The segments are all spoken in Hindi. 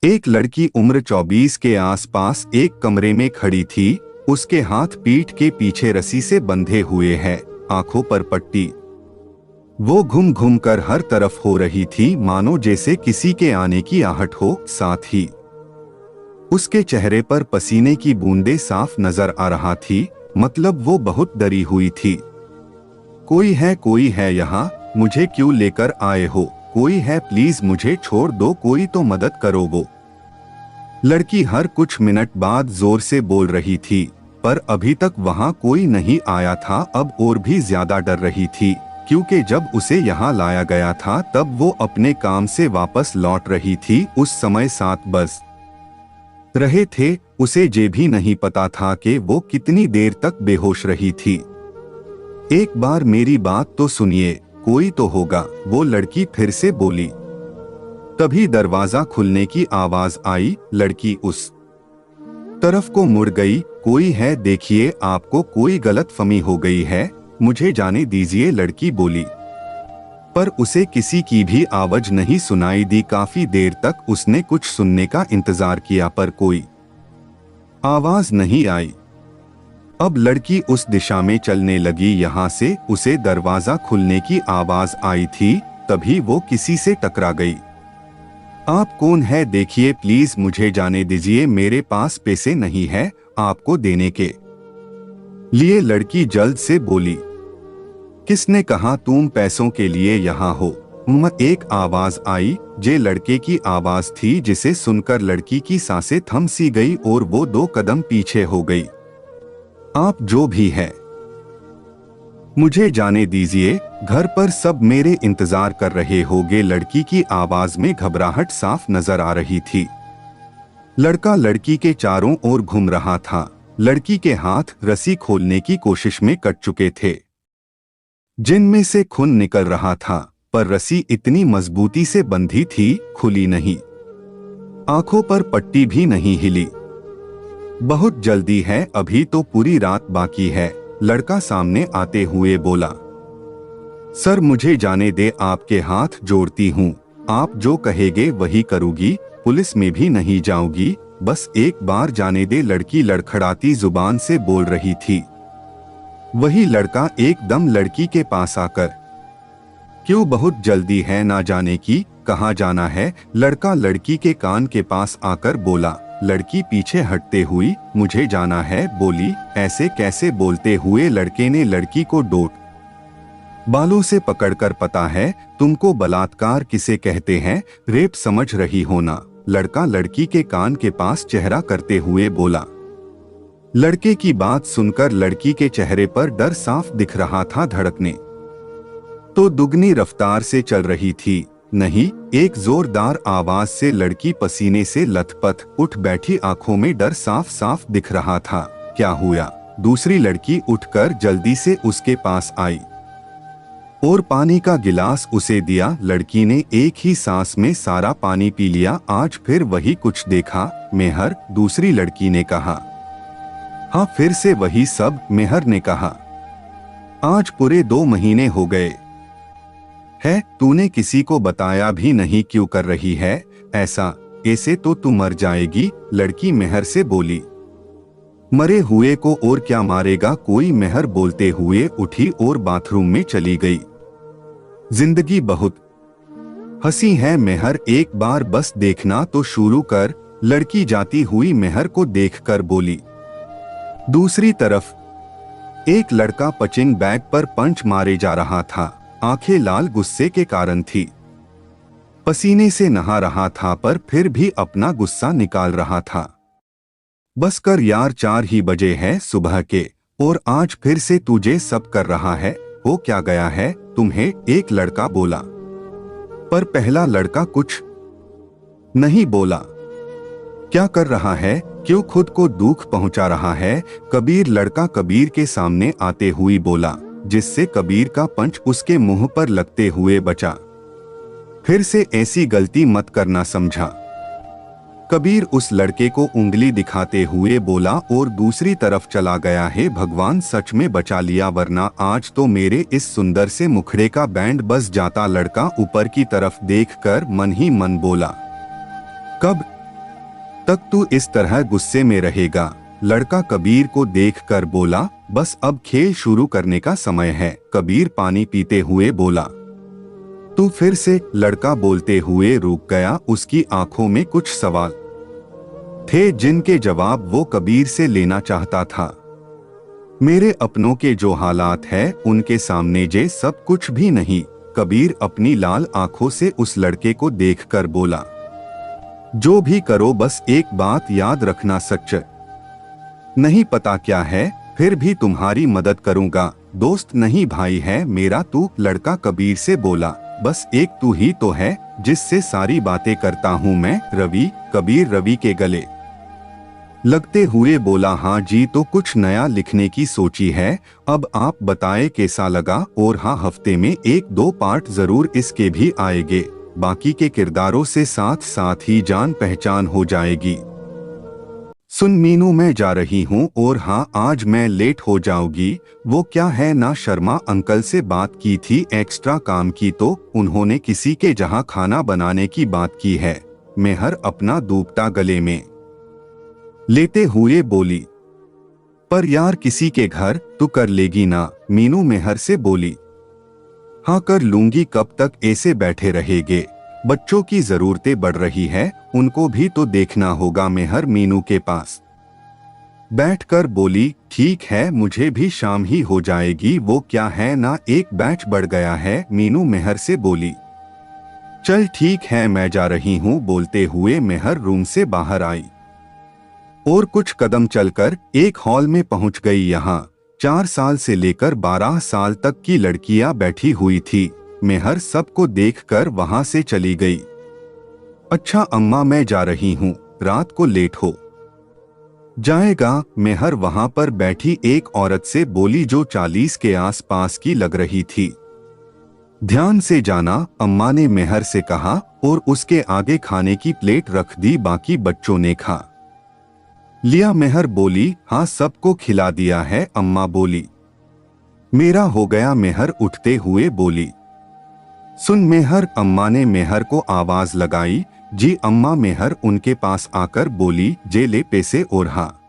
एक लड़की उम्र 24 के आसपास एक कमरे में खड़ी थी। उसके हाथ पीठ के पीछे रस्सी से बंधे हुए हैं, आंखों पर पट्टी। वो घूम घूम कर हर तरफ हो रही थी, मानो जैसे किसी के आने की आहट हो। साथ ही उसके चेहरे पर पसीने की बूंदें साफ नजर आ रहा थी, मतलब वो बहुत डरी हुई थी। कोई है यहाँ, मुझे क्यों लेकर आए हो? कोई है, प्लीज मुझे छोड़ दो, कोई तो मदद करो। वो लड़की हर कुछ मिनट बाद जोर से बोल रही थी, पर अभी तक वहां कोई नहीं आया था। अब और भी ज्यादा डर रही थी, क्योंकि जब उसे यहाँ लाया गया था तब वो अपने काम से वापस लौट रही थी। उस समय 7 बज रहे थे। उसे ये भी नहीं पता था कि वो कितनी देर तक बेहोश रही थी। एक बार मेरी बात तो सुनिए, कोई तो होगा, वो लड़की फिर से बोली। तभी दरवाजा खुलने की आवाज आई। लड़की उस तरफ को मुड़ गई। कोई है, देखिए आपको कोई गलतफहमी हो गई है, मुझे जाने दीजिए, लड़की बोली। पर उसे किसी की भी आवाज नहीं सुनाई दी। काफी देर तक उसने कुछ सुनने का इंतजार किया, पर कोई आवाज नहीं आई। अब लड़की उस दिशा में चलने लगी, यहाँ से उसे दरवाजा खुलने की आवाज आई थी। तभी वो किसी से टकरा गई। आप कौन है? देखिए प्लीज मुझे जाने दीजिए, मेरे पास पैसे नहीं है आपको देने के लिए, लड़की जल्द से बोली। किसने कहा तुम पैसों के लिए यहाँ हो? एक आवाज आई, जे लड़के की आवाज थी, जिसे सुनकर लड़की की सांसें थम सी गई और वो 2 कदम पीछे हो गई। आप जो भी है मुझे जाने दीजिए, घर पर सब मेरे इंतजार कर रहे होंगे। लड़की की आवाज में घबराहट साफ नजर आ रही थी। लड़का लड़की के चारों ओर घूम रहा था। लड़की के हाथ रस्सी खोलने की कोशिश में कट चुके थे, जिनमें से खून निकल रहा था, पर रस्सी इतनी मजबूती से बंधी थी, खुली नहीं। आंखों पर पट्टी भी नहीं हिली। बहुत जल्दी है, अभी तो पूरी रात बाकी है, लड़का सामने आते हुए बोला। सर मुझे जाने दे, आपके हाथ जोड़ती हूँ, आप जो कहेंगे वही करूँगी, पुलिस में भी नहीं जाऊंगी, बस एक बार जाने दे, लड़की लड़खड़ाती जुबान से बोल रही थी। वही लड़का एकदम लड़की के पास आकर, क्यों बहुत जल्दी है ना जाने की, कहाँ जाना है? लड़का लड़की के कान के पास आकर बोला। लड़की पीछे हटते हुई, मुझे जाना है बोली। ऐसे कैसे बोलते हुए लड़के ने लड़की को डोट बालों से पकड़कर, पता है तुमको बलात्कार किसे कहते हैं? रेप समझ रही हो ना? लड़का लड़की के कान के पास चेहरा करते हुए बोला। लड़के की बात सुनकर लड़की के चेहरे पर डर साफ दिख रहा था। धड़कने तो दुगनी रफ्तार से चल रही थी। नहीं, एक जोरदार आवाज से लड़की पसीने से लथपथ उठ बैठी, आंखों में डर साफ साफ दिख रहा था। क्या हुआ? दूसरी लड़की उठकर जल्दी से उसके पास आई और पानी का गिलास उसे दिया। लड़की ने एक ही सांस में सारा पानी पी लिया। आज फिर वही कुछ देखा मेहर? दूसरी लड़की ने कहा। हाँ, फिर से वही सब, मेहर ने कहा। आज पूरे 2 महीने हो गए है, तूने किसी को बताया भी नहीं, क्यों कर रही है ऐसा? ऐसे तो तू मर जाएगी, लड़की मेहर से बोली। मरे हुए को और क्या मारेगा कोई? मेहर बोलते हुए उठी और बाथरूम में चली गई। जिंदगी बहुत हंसी है मेहर, एक बार बस देखना तो शुरू कर, लड़की जाती हुई मेहर को देखकर बोली। दूसरी तरफ एक लड़का पंचिंग बैग पर पंच मारे जा रहा था। आंखें लाल गुस्से के कारण थी, पसीने से नहा रहा था, पर फिर भी अपना गुस्सा निकाल रहा था। बस कर यार, 4 ही बजे हैं सुबह के, और आज फिर से तुझे सब कर रहा है। हो क्या गया है तुम्हें? एक लड़का बोला, पर पहला लड़का कुछ नहीं बोला। क्या कर रहा है? क्यों खुद को दुख पहुंचा रहा है? कबीर, लड़का कबीर के सामने आते हुए बोला, जिससे कबीर का पंच उसके मुंह पर लगते हुए बचा। फिर से ऐसी गलती मत करना, समझा? कबीर उस लड़के को उंगली दिखाते हुए बोला और दूसरी तरफ चला गया। है भगवान, सच में बचा लिया, वरना आज तो मेरे इस सुंदर से मुखड़े का बैंड बस जाता। लड़का ऊपर की तरफ देखकर मन ही मन बोला। कब तक तू इस तरह गुस्से में रहेगा? लड़का कबीर को देखकर बोला, बस अब खेल शुरू करने का समय है। कबीर पानी पीते हुए बोला, तू फिर से? लड़का बोलते हुए रुक गया। उसकी आंखों में कुछ सवाल थे जिनके जवाब वो कबीर से लेना चाहता था। मेरे अपनों के जो हालात है उनके सामने जे सब कुछ भी नहीं। कबीर अपनी लाल आंखों से उस लड़के को देखकर बोला, जो भी करो बस एक बात याद रखना, सच नहीं पता क्या है, फिर भी तुम्हारी मदद करूंगा। दोस्त नहीं भाई है मेरा तू। लड़का कबीर से बोला, बस एक तू ही तो है जिससे सारी बातें करता हूँ मैं। रवि। कबीर रवि के गले लगते हुए बोला, हाँ जी, तो कुछ नया लिखने की सोची है? अब आप बताए कैसा लगा? और हाँ, हफ्ते में 1-2 पार्ट जरूर इसके भी आएंगे। बाकी के किरदारों से साथ साथ ही जान पहचान हो जाएगी। सुन मीनू, मैं जा रही हूँ और हाँ, आज मैं लेट हो जाऊंगी। वो क्या है ना, शर्मा अंकल से बात की थी एक्स्ट्रा काम की, तो उन्होंने किसी के जहाँ खाना बनाने की बात की है। मेहर अपना दूपटा गले में लेते हुए बोली, पर यार किसी के घर तू कर लेगी ना? मीनू मेहर से बोली, हाँ कर लूंगी। कब तक ऐसे बैठे रहेंगे? बच्चों की जरूरतें बढ़ रही है, उनको भी तो देखना होगा। मेहर मीनू के पास बैठकर बोली, ठीक है, मुझे भी शाम ही हो जाएगी। वो क्या है ना, एक बैच बढ़ गया है। मीनू मेहर से बोली, चल ठीक है, मैं जा रही हूँ। बोलते हुए मेहर रूम से बाहर आई और कुछ कदम चलकर एक हॉल में पहुंच गई। यहाँ 4 साल से लेकर 12 साल तक की लड़कियां बैठी हुई थी। मेहर सबको देखकर वहां से चली गई। अच्छा अम्मा, मैं जा रही हूँ, रात को लेट हो जाएगा। मेहर वहां पर बैठी एक औरत से बोली जो 40 के आसपास की लग रही थी। ध्यान से जाना, अम्मा ने मेहर से कहा और उसके आगे खाने की प्लेट रख दी। बाकी बच्चों ने खा लिया। मेहर बोली, हाँ सबको खिला दिया है। अम्मा बोली, मेरा हो गया। मेहर उठते हुए बोली, सुन मेहर। अम्मा ने मेहर को आवाज लगाई, जी अम्मा। मेहर उनके पास आकर बोली, जे ले पैसे और हाँ,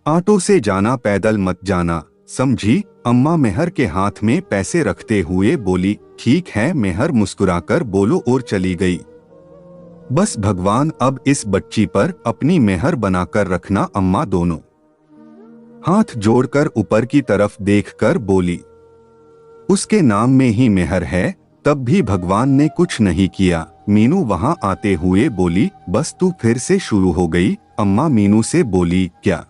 ऑटो से जाना, पैदल मत जाना, समझी? अम्मा मेहर के हाथ में पैसे रखते हुए बोली, ठीक है। मेहर मुस्कुराकर बोलो और चली गई। बस भगवान अब इस बच्ची पर अपनी मेहर बनाकर रखना। अम्मा दोनों हाथ जोड़कर ऊपर की तरफ देखकर बोली, उसके नाम में ही मेहर है, तब भी भगवान ने कुछ नहीं किया। मीनू वहां आते हुए बोली, बस तू फिर से शुरू हो गई। अम्मा मीनू से बोली, क्या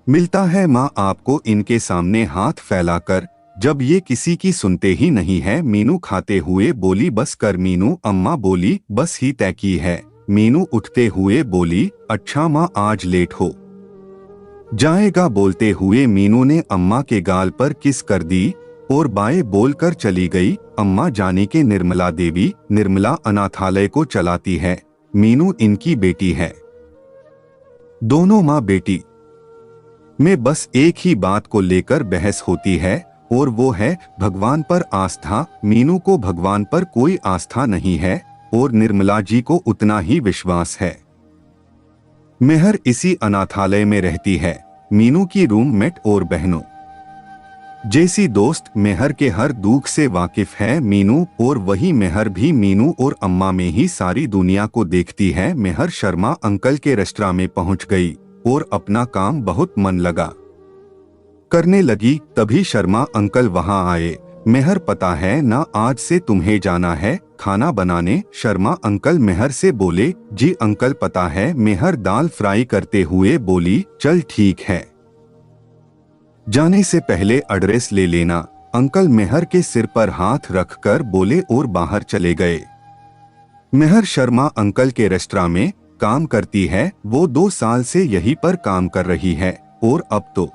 मिलता है माँ आपको इनके सामने हाथ फैलाकर, जब ये किसी की सुनते ही नहीं है। मीनू खाते हुए बोली, बस कर मीनू। अम्मा बोली, बस ही तय की है। मीनू उठते हुए बोली, अच्छा माँ, आज लेट हो जाएगा। बोलते हुए मीनू ने अम्मा के गाल पर किस कर दी और बाय बोलकर चली गई। अम्मा जाने के निर्मला देवी निर्मला अनाथालय को चलाती है। मीनू इनकी बेटी है। दोनों माँ बेटी में बस एक ही बात को लेकर बहस होती है और वो है भगवान पर आस्था। मीनू को भगवान पर कोई आस्था नहीं है और निर्मला जी को उतना ही विश्वास है। मेहर इसी अनाथालय में रहती है। मीनू की रूममेट और बहनों जैसी दोस्त मेहर के हर दुख से वाकिफ है मीनू, और वही मेहर भी मीनू और अम्मा में ही सारी दुनिया को देखती है। मेहर शर्मा अंकल के रेस्टोरेंट में पहुंच गई और अपना काम बहुत मन लगा करने लगी। तभी शर्मा अंकल वहां आए। मेहर, पता है ना आज से तुम्हें जाना है खाना बनाने? शर्मा अंकल मेहर से बोले, जी अंकल पता है। मेहर दाल फ्राई करते हुए बोली, चल ठीक है, जाने से पहले एड्रेस ले लेना। अंकल मेहर के सिर पर हाथ रखकर बोले और बाहर चले गए। मेहर शर्मा अंकल के रेस्टोरेंट में काम करती है। वो 2 साल से यहीं पर काम कर रही है और अब तो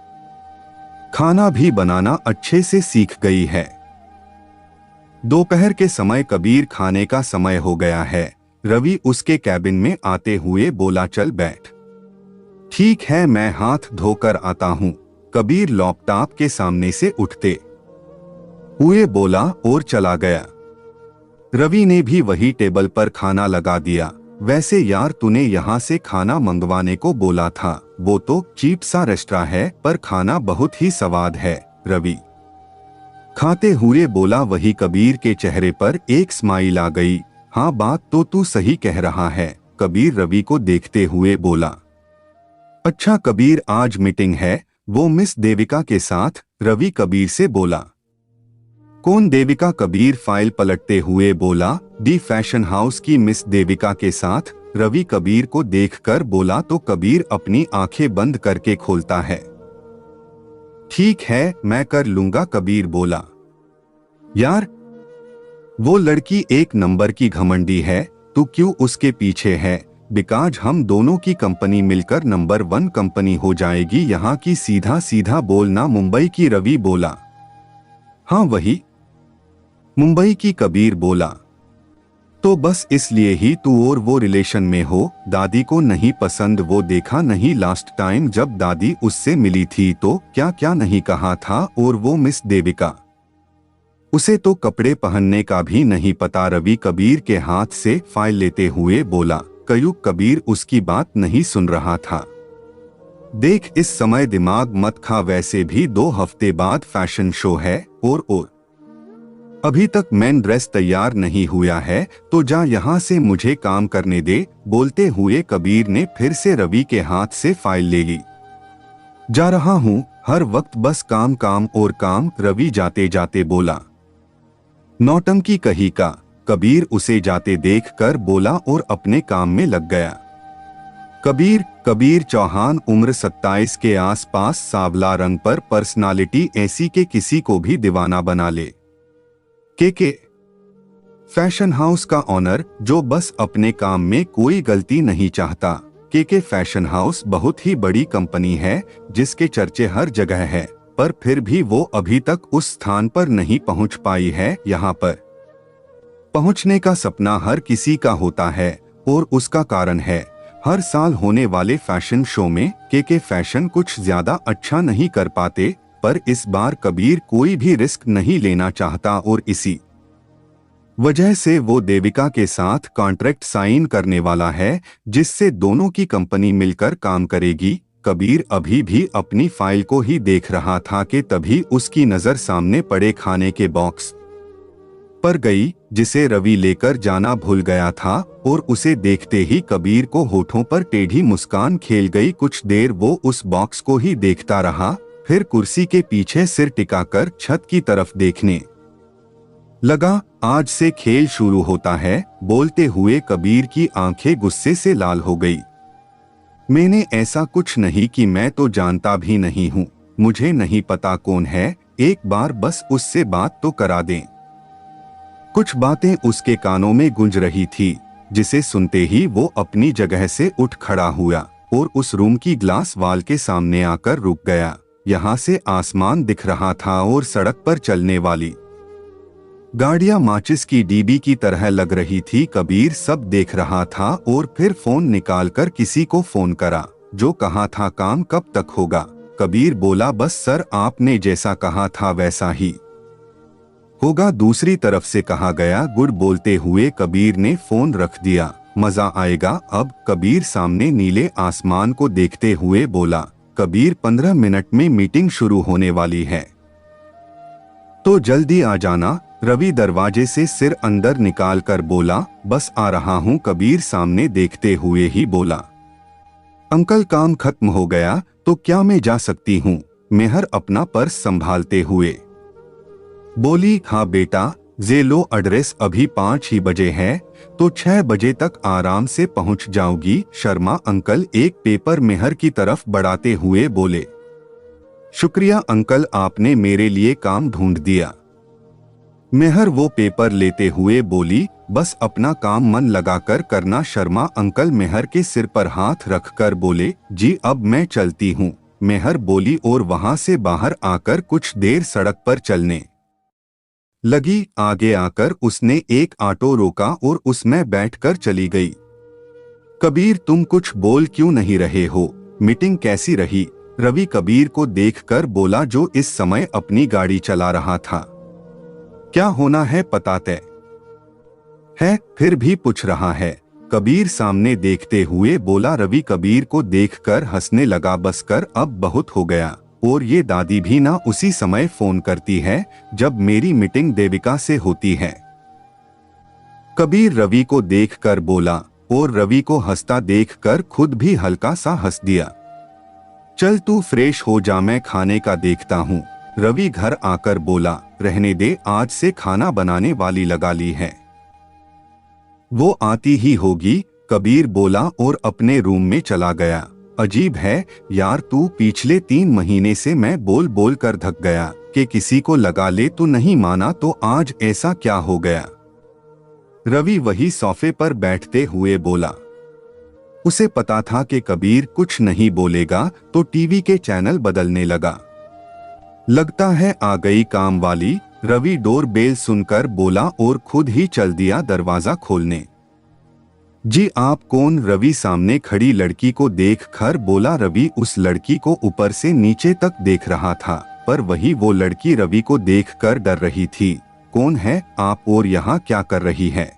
खाना भी बनाना अच्छे से सीख गई है। दोपहर के समय कबीर खाने का समय हो गया है। रवि उसके कैबिन में आते हुए बोला, चल बैठ। ठीक है, मैं हाथ धोकर आता हूँ। कबीर लैपटॉप के सामने से उठते हुए बोला और चला गया। रवि ने भी वही टेबल पर खाना लगा दिया। वैसे यार तूने यहाँ से खाना मंगवाने को बोला था, वो तो चीप सा रेस्टोरेंट है पर खाना बहुत ही स्वाद है, रवि खाते हुए बोला। वही कबीर के चेहरे पर एक स्माइल आ गई। हाँ बात तो तू सही कह रहा है, कबीर रवि को देखते हुए बोला। अच्छा कबीर आज मीटिंग है, वो मिस देविका के साथ, रवि कबीर से बोला। कौन देविका, कबीर फाइल पलटते हुए बोला। दी फैशन हाउस की मिस देविका के साथ, रवि कबीर को देखकर बोला तो कबीर अपनी आंखें बंद करके खोलता है। ठीक है मैं कर लूंगा, कबीर बोला। यार वो लड़की एक नंबर की घमंडी है, तू क्यों उसके पीछे है? बिकॉज हम दोनों की कंपनी मिलकर नंबर 1 कंपनी हो जाएगी यहाँ की, सीधा सीधा बोलना, मुंबई की, रवि बोला। हाँ वही मुंबई की, कबीर बोला। तो बस इसलिए ही तू और वो रिलेशन में हो? दादी को नहीं पसंद? वो देखा नहीं लास्ट टाइम जब दादी उससे मिली थी तो क्या क्या नहीं कहा था? और वो मिस देविका, उसे तो कपड़े पहनने का भी नहीं पता, रवि कबीर के हाथ से फाइल लेते हुए बोला। कयूक कबीर उसकी बात नहीं सुन रहा था। देख इस समय दिमाग मत खा, वैसे भी 2 हफ्ते बाद फैशन शो है और अभी तक मेन ड्रेस तैयार नहीं हुआ है, तो जा यहाँ से, मुझे काम करने दे। बोलते हुए कबीर ने फिर से रवि के हाथ से फाइल ले ली। जा रहा हूँ, हर वक्त बस काम काम और काम, रवि जाते जाते बोला। नौटंकी कहीं का, कबीर उसे जाते देखकर बोला और अपने काम में लग गया। कबीर चौहान, उम्र 27 के आसपास, सांवला रंग पर पर्सनालिटी ऐसी के किसी को भी दीवाना बना ले। के फैशन हाउस का ऑनर जो बस अपने काम में कोई गलती नहीं चाहता। के फैशन हाउस बहुत ही बड़ी कंपनी है जिसके चर्चे हर जगह है, पर फिर भी वो अभी तक उस स्थान पर नहीं पहुंच पाई है। यहाँ पर पहुंचने का सपना हर किसी का होता है और उसका कारण है हर साल होने वाले फैशन शो में के फैशन कुछ ज्यादा अच्छा नहीं कर पाते, पर इस बार कबीर कोई भी रिस्क नहीं लेना चाहता और इसी वजह से वो देविका के साथ कॉन्ट्रैक्ट साइन करने वाला है जिससे दोनों की कंपनी मिलकर काम करेगी। कबीर अभी भी अपनी फाइल को ही देख रहा था कि तभी उसकी नजर सामने पड़े खाने के बॉक्स पर गई जिसे रवि लेकर जाना भूल गया था और उसे देखते ही कबीर को होठों पर टेढ़ी मुस्कान खेल गई। कुछ देर वो उस बॉक्स को ही देखता रहा, फिर कुर्सी के पीछे सिर टिकाकर छत की तरफ देखने लगा। आज से खेल शुरू होता है, बोलते हुए कबीर की आंखें गुस्से से लाल हो गई। मैंने ऐसा कुछ नहीं कि, मैं तो जानता भी नहीं हूँ, मुझे नहीं पता कौन है, एक बार बस उससे बात तो करा दें। कुछ बातें उसके कानों में गूंज रही थी जिसे सुनते ही वो अपनी जगह से उठ खड़ा हुआ और उस रूम की ग्लास वॉल के सामने आकर रुक गया। यहाँ से आसमान दिख रहा था और सड़क पर चलने वाली गाड़ियां माचिस की डीबी की तरह लग रही थी। कबीर सब देख रहा था और फिर फोन निकालकर किसी को फोन करा जो कहा था काम कब तक होगा। कबीर बोला बस सर आपने जैसा कहा था वैसा ही होगा। दूसरी तरफ से कहा गया गुड। बोलते हुए कबीर ने फोन रख दिया। मजा आएगा अब, कबीर सामने नीले आसमान को देखते हुए बोला। कबीर 15 मिनट में मीटिंग शुरू होने वाली है तो जल्दी आ जाना। रवि दरवाजे से सिर अंदर निकाल कर बोला। बस आ रहा हूँ, कबीर सामने देखते हुए ही बोला। अंकल काम खत्म हो गया तो क्या मैं जा सकती हूँ? मेहर अपना पर्स संभालते हुए बोली। हाँ बेटा, जे लो एड्रेस, अभी 5 ही बजे है तो 6 बजे तक आराम से पहुँच जाओगी। शर्मा अंकल एक पेपर मेहर की तरफ बढ़ाते हुए बोले। शुक्रिया अंकल, आपने मेरे लिए काम ढूंढ दिया। मेहर वो पेपर लेते हुए बोली। बस अपना काम मन लगाकर करना। शर्मा अंकल मेहर के सिर पर हाथ रखकर बोले। जी अब मैं चलती हूँ, मेहर बोली और वहां से बाहर आकर कुछ देर सड़क पर चलने लगी। आगे आकर उसने एक ऑटो रोका और उसमें बैठकर चली गई। कबीर तुम कुछ बोल क्यों नहीं रहे हो? मीटिंग कैसी रही? रवि कबीर को देखकर बोला जो इस समय अपनी गाड़ी चला रहा था। क्या होना है पता तय है, फिर भी पूछ रहा है? कबीर सामने देखते हुए बोला। रवि कबीर को देखकर हंसने लगा। बस कर, अब बहुत हो गया। और ये दादी भी ना उसी समय फोन करती है जब मेरी मीटिंग देविका से होती है। कबीर रवि को देखकर बोला और रवि को हंसता देखकर खुद भी हल्का सा हंस दिया। चल तू फ्रेश हो जा, मैं खाने का देखता हूँ। रवि घर आकर बोला, रहने दे, आज से खाना बनाने वाली लगा ली है। वो आती ही होगी, कबीर बोला और अपने रूम में चला गया। अजीब है यार, तू पिछले 3 महीने से मैं बोल बोल कर थक गया कि किसी को लगा ले, तू नहीं माना तो आज ऐसा क्या हो गया। रवि वही सोफे पर बैठते हुए बोला। उसे पता था कि कबीर कुछ नहीं बोलेगा तो टीवी के चैनल बदलने लगा। लगता है आ गई काम वाली। रवि डोर बेल सुनकर बोला और खुद ही चल दिया दरवाजा खोलने। जी आप कौन? रवि सामने खड़ी लड़की को देख कर बोला। रवि उस लड़की को ऊपर से नीचे तक देख रहा था, पर वही वो लड़की रवि को देखकर डर रही थी। कौन है आप और यहाँ क्या कर रही है?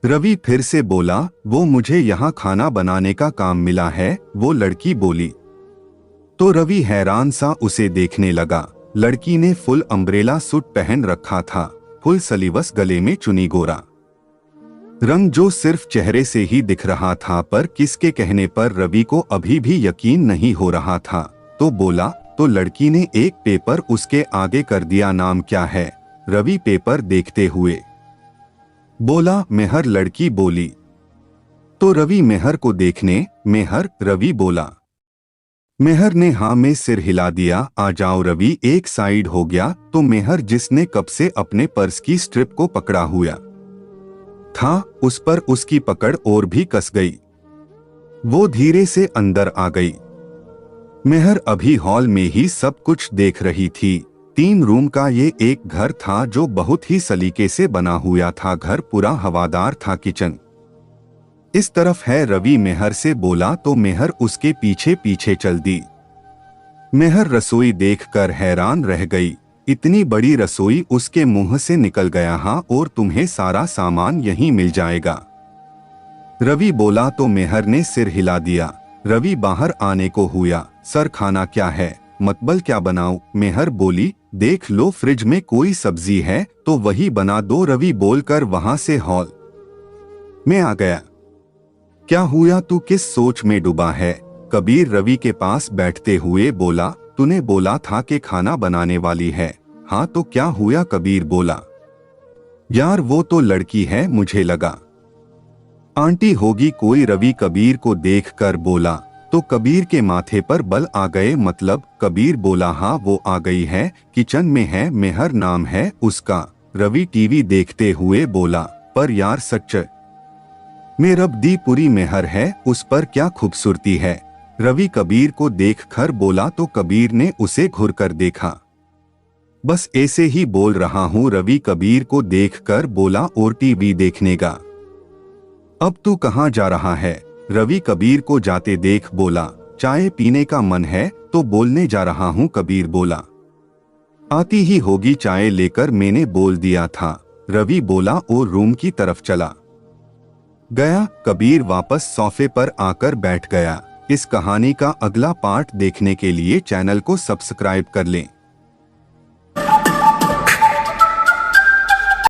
रवि फिर से बोला। वो मुझे यहाँ खाना बनाने का काम मिला है, वो लड़की बोली। तो रवि हैरान सा उसे देखने लगा। लड़की ने फुल अम्ब्रेला सूट पहन रखा था, फुल सलीवस, गले में चुनी, गोरा रंग जो सिर्फ चेहरे से ही दिख रहा था, पर किसके कहने पर रवि को अभी भी यकीन नहीं हो रहा था। तो बोला। तो लड़की ने एक पेपर उसके आगे कर दिया। नाम क्या है? रवि पेपर देखते हुए बोला। मेहर, लड़की बोली। तो रवि मेहर को देखने। मेहर? रवि बोला। मेहर ने हाँ में सिर हिला दिया। आ जाओ। रवि एक साइड हो गया तो मेहर, जिसने कब से अपने पर्स की स्ट्रिप को पकड़ा हुआ था, उस पर उसकी पकड़ और भी कस गई। वो धीरे से अंदर आ गई। मेहर अभी हॉल में ही सब कुछ देख रही थी। 3 रूम का ये एक घर था जो बहुत ही सलीके से बना हुआ था। घर पूरा हवादार था। किचन इस तरफ है। रवि मेहर से बोला तो मेहर उसके पीछे पीछे चल दी। मेहर रसोई देखकर हैरान रह गई। इतनी बड़ी रसोई उसके मुंह से निकल गया। हाँ, और तुम्हें सारा सामान यहीं मिल जाएगा, रवि बोला। तो मेहर ने सिर हिला दिया। रवि बाहर आने को हुआ। सर, खाना क्या है? मतबल क्या बनाऊं? मेहर बोली। देख लो, फ्रिज में कोई सब्जी है तो वही बना दो, रवि बोलकर वहां से हॉल में आ गया। क्या हुआ? तू किस सोच में डूबा है? कबीर रवि के पास बैठते हुए बोला। तूने बोला था कि खाना बनाने वाली है। हाँ, तो क्या हुआ? कबीर बोला। यार वो तो लड़की है, मुझे लगा आंटी होगी कोई। रवि कबीर को देखकर बोला। तो कबीर के माथे पर बल आ गए। मतलब? कबीर बोला। हाँ, वो आ गई है, किचन में है, मेहर नाम है उसका। रवि टीवी देखते हुए बोला। पर यार सच में रब दी पूरी मेहर है, उस पर क्या खूबसूरती है। रवि कबीर को देखकर बोला। तो कबीर ने उसे घूर कर देखा। बस ऐसे ही बोल रहा हूँ, रवि कबीर को देखकर बोला और टीवी देखने का। अब तू कहाँ जा रहा है? रवि कबीर को जाते देख बोला। चाय पीने का मन है तो बोलने जा रहा हूँ, कबीर बोला। आती ही होगी चाय लेकर, मैंने बोल दिया था, रवि बोला और रूम की तरफ चला गया। कबीर वापस सोफे पर आकर बैठ गया। इस कहानी का अगला पार्ट देखने के लिए चैनल को सब्सक्राइब कर लें।